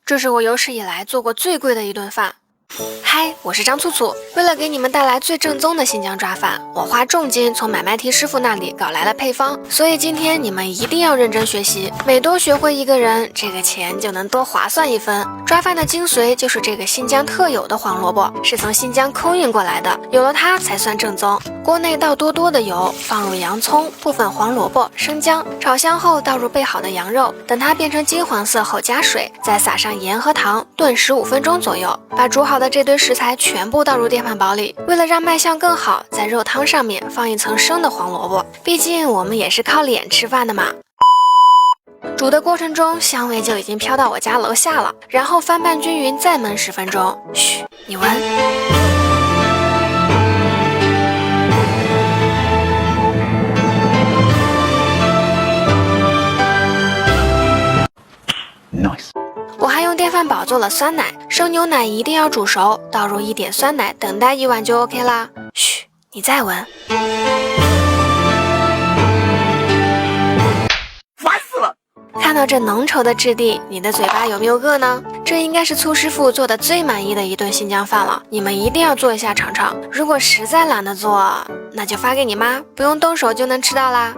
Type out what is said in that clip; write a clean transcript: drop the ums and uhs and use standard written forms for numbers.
这是我有史以来做过最贵的一顿饭。嗨，我是张醋醋。为了给你们带来最正宗的新疆抓饭，我花重金从买卖提师傅那里搞来了配方，所以今天你们一定要认真学习，每多学会一个人，这个钱就能多划算一分。抓饭的精髓就是这个新疆特有的黄萝卜，是从新疆空运过来的，有了它才算正宗。锅内倒多的油，放入洋葱、部分黄萝卜、生姜，炒香后倒入备好的羊肉，等它变成金黄色后加水，再撒上盐和糖，炖15分钟左右。把煮好的这堆食材全部倒入电饭煲里，为了让卖相更好，在肉汤上面放一层生的黄萝卜，毕竟我们也是靠脸吃饭的嘛。煮的过程中，香味就已经飘到我家楼下了，然后翻拌均匀，再焖10分钟。嘘，你闻。我还用电饭煲做了酸奶，生牛奶一定要煮熟，倒入一点酸奶，等待1晚就 OK 啦。嘘，你再闻。烦死了！看到这浓稠的质地，你的嘴巴有没有饿呢？这应该是醋师傅做的最满意的一顿新疆饭了，你们一定要做一下尝尝。如果实在懒得做，那就发给你妈，不用动手就能吃到啦。